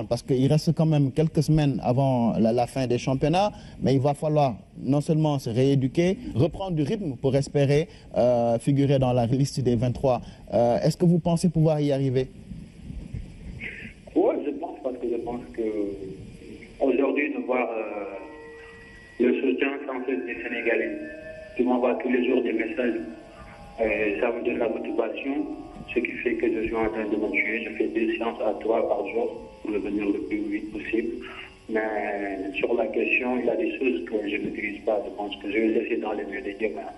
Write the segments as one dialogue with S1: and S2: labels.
S1: Parce qu'il reste quand même quelques semaines avant la fin des championnats, mais il va falloir non seulement se rééduquer, reprendre du rythme pour espérer figurer dans la liste des 23. Est-ce que vous pensez pouvoir y arriver?
S2: Oui, je pense que aujourd'hui, de voir le soutien sans cesse des Sénégalais, qui m'envoient tous les jours des messages, ça me donne la motivation, ce qui fait que je suis en train de me tuer. Je fais 2 séances à 3 par jour pour revenir le plus vite possible. Mais sur la question, il y a des choses que je ne maîtrise pas. Je pense que je vais laisser dans les mains des gamins.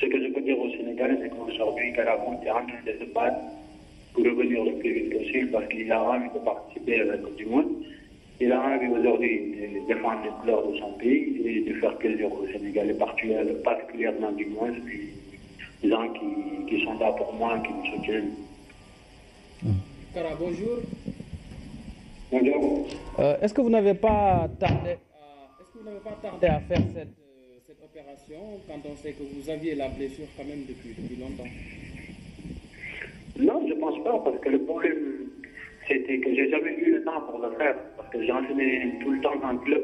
S2: Ce que je peux dire aux Sénégalais, c'est qu'aujourd'hui, Carabon est en train de se battre pour revenir le plus vite possible parce qu'il a envie de participer à la Coupe du Monde. Il a envie aujourd'hui de défendre les couleurs de son pays et de faire plaisir aux Sénégalais, particulièrement du monde, puis les gens qui sont là pour moi, qui me soutiennent.
S3: Kara, bonjour.
S2: Bonjour.
S3: Est-ce que vous n'avez pas tardé à faire cette opération quand on sait que vous aviez la blessure quand même depuis longtemps?
S2: Non, je ne pense pas, parce que le problème, c'était que j'ai jamais eu le temps pour le faire, parce que j'ai enseigné tout le temps en club,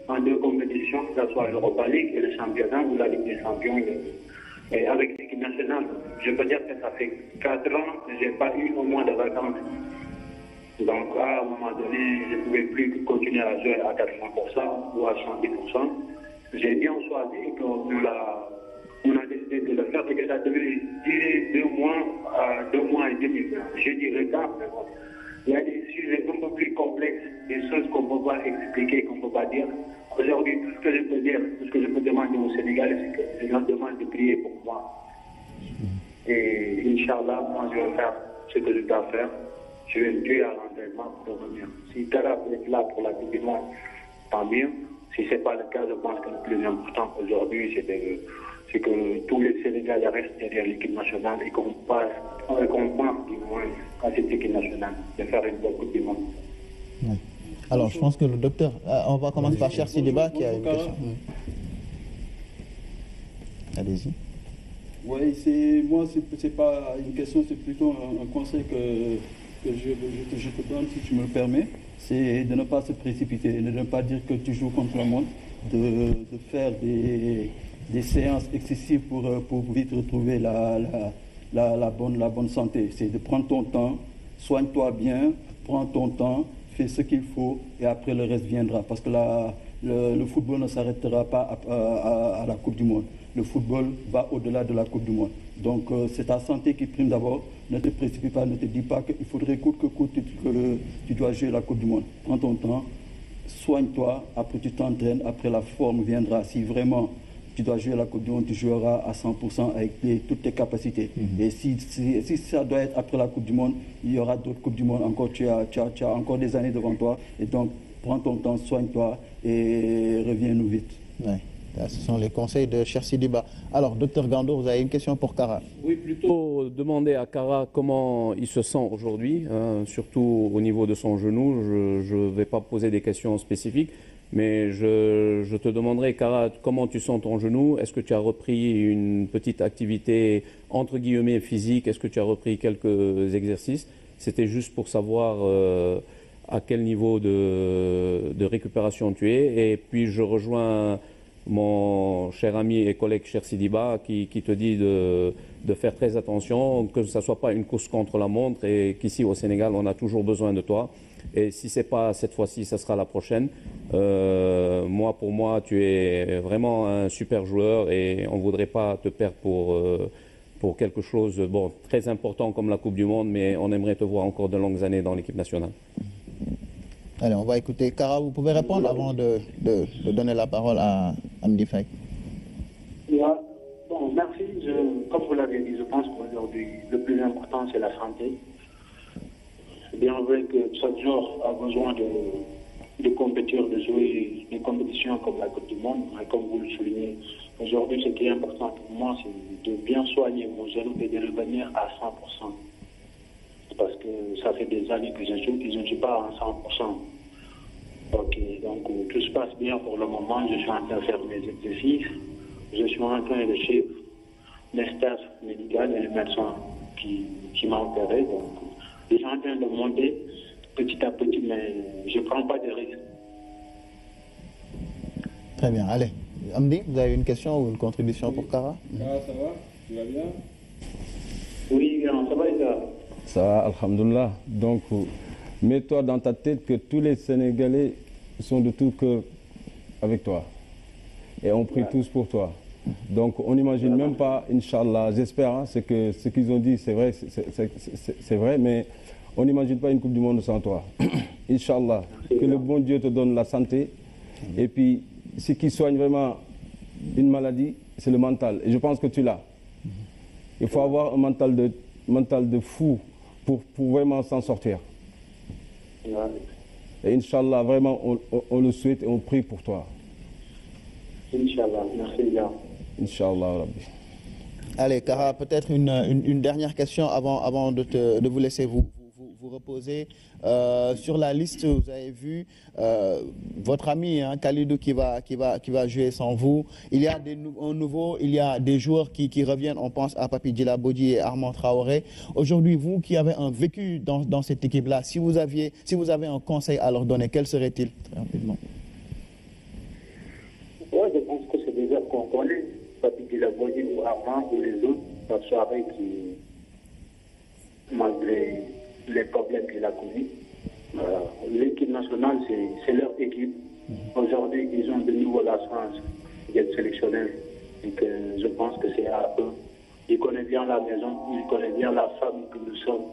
S2: en 2 compétitions, que ce soit l'Europa League et le championnat ou la Ligue des Champions. Et avec l'équipe nationale, je peux dire que ça fait 4 ans que je n'ai pas eu au moins de vacances. Donc à un moment donné, je ne pouvais plus continuer à jouer à 80% ou à 110%. J'ai bien choisi qu'on a décidé de le faire et que ça devait durer 2 mois et demi. Je dirais pas, mais bon. Il y a des sujets un peu plus complexes, des choses qu'on ne peut pas expliquer, qu'on ne peut pas dire. Aujourd'hui, tout ce que je peux dire, tout ce que je peux demander au Sénégal, c'est que je leur demande de prier pour moi. Et Inch'Allah, moi je vais faire ce que je dois faire. Je vais me tuer à l'entraînement pour revenir. Si Kara peut être là pour la Coupe du Monde, tant mieux. Si ce n'est pas le cas, je pense que le plus important aujourd'hui, c'est que tous les Sénégalais restent derrière l'équipe nationale et qu'on pense du moins à cette équipe nationale de faire une bonne Coupe du Monde.
S1: Oui. Alors, je pense que le docteur... on va commencer par Cher Sidiba qui a une question. Allez-y.
S4: Oui, c'est pas une question, c'est plutôt un conseil que je te donne, si tu me le permets. C'est de ne pas se précipiter, de ne pas dire que tu joues contre le monde, de faire des séances excessives pour vite retrouver la bonne santé. C'est de prendre ton temps, soigne-toi bien, prends ton temps, fais ce qu'il faut et après le reste viendra. Parce que le football ne s'arrêtera pas à la Coupe du Monde. Le football va au-delà de la Coupe du Monde. Donc c'est ta santé qui prime d'abord. Ne te précipite pas, ne te dis pas qu'il faudrait coûte que coûte que tu dois jouer la Coupe du Monde. Prends ton temps, soigne-toi, après tu t'entraînes, après la forme viendra. Si vraiment tu dois jouer la Coupe du Monde, tu joueras à 100% avec toutes tes capacités. Et si ça doit être après la Coupe du Monde, il y aura d'autres Coupes du Monde encore. Tu as encore des années devant toi. Et donc, prends ton temps, soigne-toi et reviens-nous vite.
S1: Ouais. Ce sont les conseils de Cher Sidiba. Alors, docteur Gando, vous avez une question pour Kara?
S3: Oui, plutôt demander à Kara comment il se sent aujourd'hui, surtout au niveau de son genou. Je ne vais pas poser des questions spécifiques, mais je te demanderai, Kara, comment tu sens ton genou? Est-ce que tu as repris une petite activité, entre guillemets, physique? Est-ce que tu as repris quelques exercices? C'était juste pour savoir à quel niveau de récupération tu es. Et puis, je rejoins mon cher ami et collègue Cher Sidiba qui te dit de faire très attention, que ce ne soit pas une course contre la montre et qu'ici au Sénégal, on a toujours besoin de toi. Et si ce n'est pas cette fois-ci, ce sera la prochaine. Pour moi, tu es vraiment un super joueur et on ne voudrait pas te perdre pour quelque chose de très important comme la Coupe du Monde, mais on aimerait te voir encore de longues années dans l'équipe nationale.
S1: Allez, on va écouter. Kara, vous pouvez répondre avant de donner la parole à Amdi Faye.
S2: Bon, merci. Comme vous l'avez dit, je pense qu'aujourd'hui, le plus important, c'est la santé. C'est bien vrai que chaque joueur a besoin de compétir, de jouer des compétitions comme la Coupe du Monde. Mais comme vous le soulignez, aujourd'hui, ce qui est important pour moi, c'est de bien soigner mon genou et de revenir à 100%. Parce que ça fait des années que je joue et je ne suis pas à 100%. Ok, donc tout se passe bien pour le moment. Je suis en train de faire mes exercices. Je suis en train de suivre les staffs médicaux et les médecins qui m'ont opéré. Donc, je suis en train de monter petit à petit je ne prends pas de risques.
S1: Très bien, allez. Amdi, vous avez une question ou une contribution pour Kara?
S5: Ça va? Tu vas bien?
S2: Oui, ça va, les gars.
S5: Ça va, alhamdoulilah. Donc, mets-toi dans ta tête que tous les Sénégalais sont de tout cœur avec toi. Et on prie tous pour toi. Donc, on n'imagine même pas, Inch'Allah, j'espère, hein, c'est que ce qu'ils ont dit, c'est vrai, c'est vrai, mais on n'imagine pas une Coupe du Monde sans toi. Inch'Allah, que le bon Dieu te donne la santé. Et puis, ce qui soigne vraiment une maladie, c'est le mental. Et je pense que tu l'as. Il faut avoir un mental de fou pour vraiment s'en sortir. Et Inch'Allah, vraiment, on le souhaite et on prie pour toi.
S2: Inch'Allah, merci bien.
S5: Inch'Allah, Rabbi.
S1: Allez, Kara, peut-être une dernière question avant de vous laisser vous reposer. Sur la liste, vous avez vu votre ami Kalidou qui va jouer sans vous. Il y a il y a des joueurs qui reviennent. On pense à Papi Djilabodji et Armand Traoré. Aujourd'hui, vous qui avez un vécu dans cette équipe-là, si vous avez un conseil à leur donner, quel serait-il? Très rapidement.
S2: Oui, je pense que c'est des joueurs qu'on connaît. Papi Djilabodji ou Armand ou les autres, la soirée qui, malgré les problèmes qu'il a connus, l'équipe nationale, c'est leur équipe. Aujourd'hui, ils ont de nouveau la chance d'être sélectionnés. Et que je pense que c'est à eux. Ils connaissent bien la maison, ils connaissent bien la famille que nous sommes.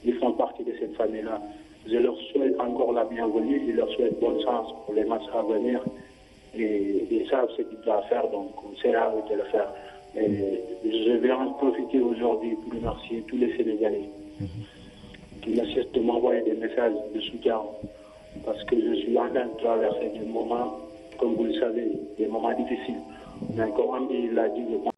S2: Ils font partie de cette famille-là. Je leur souhaite encore la bienvenue, je leur souhaite bonne chance pour les matchs à venir. Et ils savent ce qu'ils doivent faire, donc c'est à eux de le faire. Et je vais en profiter aujourd'hui pour remercier tous les Sénégalais qui ne cessent de m'envoyer des messages de soutien parce que je suis en train de traverser des moments, comme vous le savez, des moments difficiles. Mais comme il l'a dit, je pense